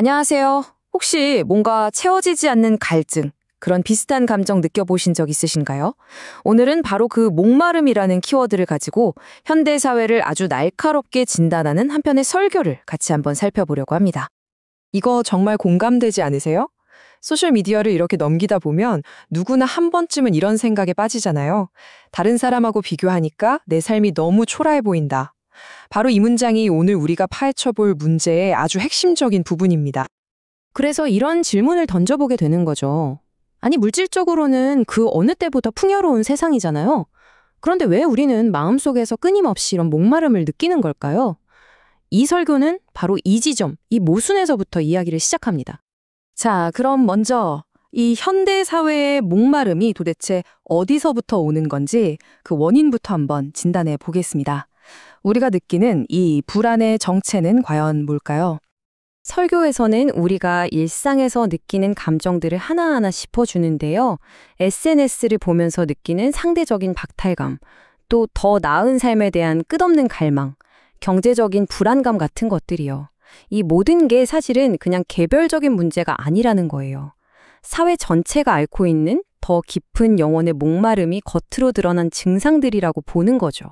안녕하세요. 혹시 뭔가 채워지지 않는 갈증, 그런 비슷한 감정 느껴보신 적 있으신가요? 오늘은 바로 그 목마름이라는 키워드를 가지고 현대 사회를 아주 날카롭게 진단하는 한 편의 설교를 같이 한번 살펴보려고 합니다. 이거 정말 공감되지 않으세요? 소셜미디어를 이렇게 넘기다 보면 누구나 한 번쯤은 이런 생각에 빠지잖아요. 다른 사람하고 비교하니까 내 삶이 너무 초라해 보인다. 바로 이 문장이 오늘 우리가 파헤쳐 볼 문제의 아주 핵심적인 부분입니다. 그래서 이런 질문을 던져보게 되는 거죠. 아니, 물질적으로는 그 어느 때보다 풍요로운 세상이잖아요. 그런데 왜 우리는 마음속에서 끊임없이 이런 목마름을 느끼는 걸까요? 이 설교는 바로 이 지점, 이 모순에서부터 이야기를 시작합니다. 자, 그럼 먼저 이 현대 사회의 목마름이 도대체 어디서부터 오는 건지 그 원인부터 한번 진단해 보겠습니다. 우리가 느끼는 이 불안의 정체는 과연 뭘까요? 설교에서는 우리가 일상에서 느끼는 감정들을 하나하나 짚어주는데요. SNS를 보면서 느끼는 상대적인 박탈감, 또 더 나은 삶에 대한 끝없는 갈망, 경제적인 불안감 같은 것들이요. 이 모든 게 사실은 그냥 개별적인 문제가 아니라는 거예요. 사회 전체가 앓고 있는 더 깊은 영혼의 목마름이 겉으로 드러난 증상들이라고 보는 거죠.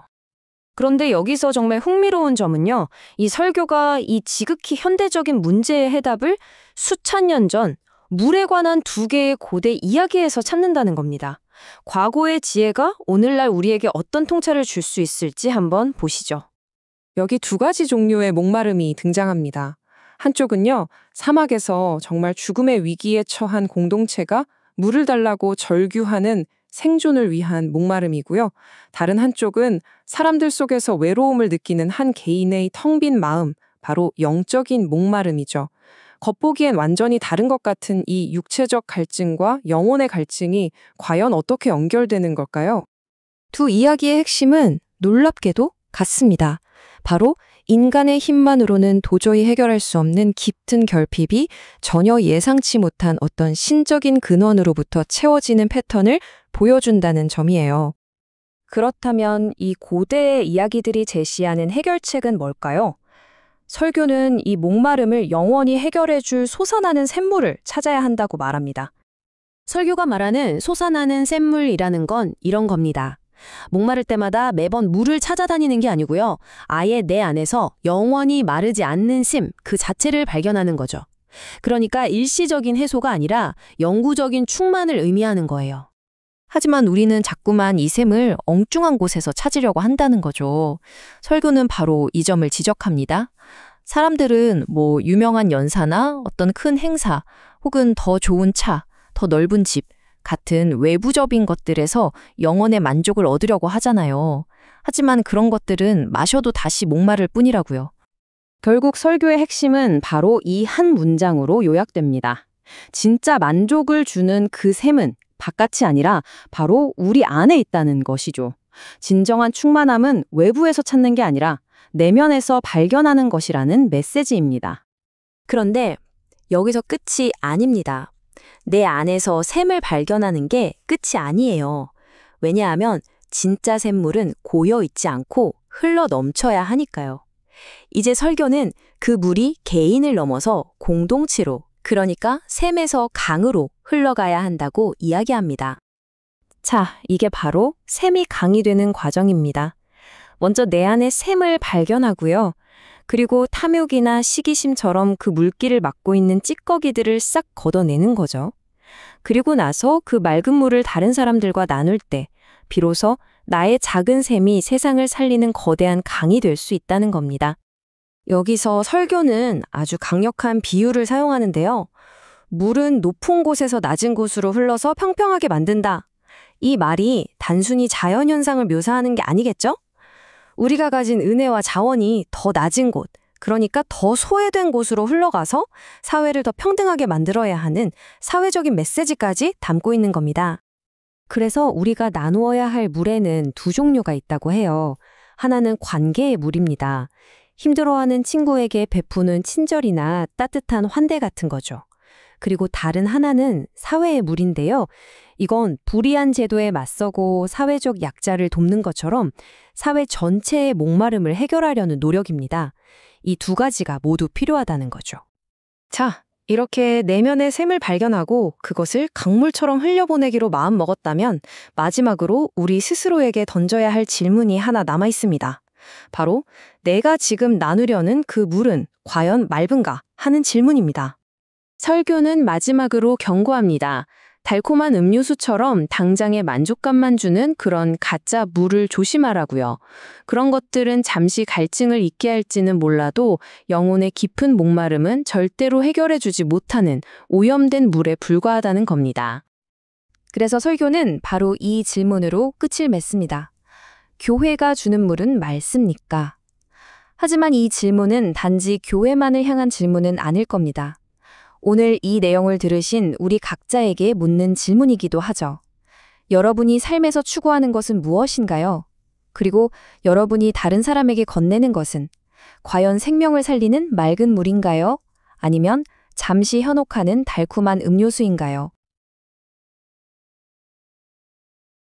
그런데 여기서 정말 흥미로운 점은요. 이 설교가 이 지극히 현대적인 문제의 해답을 수천 년 전 물에 관한 두 개의 고대 이야기에서 찾는다는 겁니다. 과거의 지혜가 오늘날 우리에게 어떤 통찰을 줄 수 있을지 한번 보시죠. 여기 두 가지 종류의 목마름이 등장합니다. 한쪽은요, 사막에서 정말 죽음의 위기에 처한 공동체가 물을 달라고 절규하는 생존을 위한 목마름이고요. 다른 한쪽은 사람들 속에서 외로움을 느끼는 한 개인의 텅 빈 마음, 바로 영적인 목마름이죠. 겉보기엔 완전히 다른 것 같은 이 육체적 갈증과 영혼의 갈증이 과연 어떻게 연결되는 걸까요? 두 이야기의 핵심은 놀랍게도 같습니다. 바로 인간의 힘만으로는 도저히 해결할 수 없는 깊은 결핍이 전혀 예상치 못한 어떤 신적인 근원으로부터 채워지는 패턴을 보여준다는 점이에요. 그렇다면 이 고대의 이야기들이 제시하는 해결책은 뭘까요? 설교는 이 목마름을 영원히 해결해줄 솟아나는 샘물을 찾아야 한다고 말합니다. 설교가 말하는 솟아나는 샘물이라는 건 이런 겁니다. 목마를 때마다 매번 물을 찾아다니는 게 아니고요. 아예 내 안에서 영원히 마르지 않는 샘, 그 자체를 발견하는 거죠. 그러니까 일시적인 해소가 아니라 영구적인 충만을 의미하는 거예요. 하지만 우리는 자꾸만 이 샘을 엉뚱한 곳에서 찾으려고 한다는 거죠. 설교는 바로 이 점을 지적합니다. 사람들은 유명한 연사나 어떤 큰 행사, 혹은 더 좋은 차, 더 넓은 집, 같은 외부적인 것들에서 영혼의 만족을 얻으려고 하잖아요. 하지만 그런 것들은 마셔도 다시 목마를 뿐이라고요. 결국 설교의 핵심은 바로 이 한 문장으로 요약됩니다. 진짜 만족을 주는 그 샘은 바깥이 아니라 바로 우리 안에 있다는 것이죠. 진정한 충만함은 외부에서 찾는 게 아니라 내면에서 발견하는 것이라는 메시지입니다. 그런데 여기서 끝이 아닙니다. 내 안에서 샘을 발견하는 게 끝이 아니에요. 왜냐하면 진짜 샘물은 고여 있지 않고 흘러 넘쳐야 하니까요. 이제 설교는 그 물이 개인을 넘어서 공동체로, 그러니까 샘에서 강으로 흘러가야 한다고 이야기합니다. 자, 이게 바로 샘이 강이 되는 과정입니다. 먼저 내 안에 샘을 발견하고요. 그리고 탐욕이나 시기심처럼 그 물길을 막고 있는 찌꺼기들을 싹 걷어내는 거죠. 그리고 나서 그 맑은 물을 다른 사람들과 나눌 때 비로소 나의 작은 샘이 세상을 살리는 거대한 강이 될 수 있다는 겁니다. 여기서 설교는 아주 강력한 비유를 사용하는데요. 물은 높은 곳에서 낮은 곳으로 흘러서 평평하게 만든다. 이 말이 단순히 자연현상을 묘사하는 게 아니겠죠? 우리가 가진 은혜와 자원이 더 낮은 곳, 그러니까 더 소외된 곳으로 흘러가서 사회를 더 평등하게 만들어야 하는 사회적인 메시지까지 담고 있는 겁니다. 그래서 우리가 나누어야 할 물에는 두 종류가 있다고 해요. 하나는 관계의 물입니다. 힘들어하는 친구에게 베푸는 친절이나 따뜻한 환대 같은 거죠. 그리고 다른 하나는 사회의 물인데요. 이건 불이한 제도에 맞서고 사회적 약자를 돕는 것처럼 사회 전체의 목마름을 해결하려는 노력입니다. 이 두 가지가 모두 필요하다는 거죠. 자, 이렇게 내면의 샘을 발견하고 그것을 강물처럼 흘려보내기로 마음먹었다면 마지막으로 우리 스스로에게 던져야 할 질문이 하나 남아 있습니다. 바로 내가 지금 나누려는 그 물은 과연 맑은가 하는 질문입니다. 설교는 마지막으로 경고합니다. 달콤한 음료수처럼 당장의 만족감만 주는 그런 가짜 물을 조심하라고요. 그런 것들은 잠시 갈증을 잊게 할지는 몰라도 영혼의 깊은 목마름은 절대로 해결해주지 못하는 오염된 물에 불과하다는 겁니다. 그래서 설교는 바로 이 질문으로 끝을 맺습니다. 교회가 주는 물은 맑습니까? 하지만 이 질문은 단지 교회만을 향한 질문은 아닐 겁니다. 오늘 이 내용을 들으신 우리 각자에게 묻는 질문이기도 하죠. 여러분이 삶에서 추구하는 것은 무엇인가요? 그리고 여러분이 다른 사람에게 건네는 것은 과연 생명을 살리는 맑은 물인가요? 아니면 잠시 현혹하는 달콤한 음료수인가요?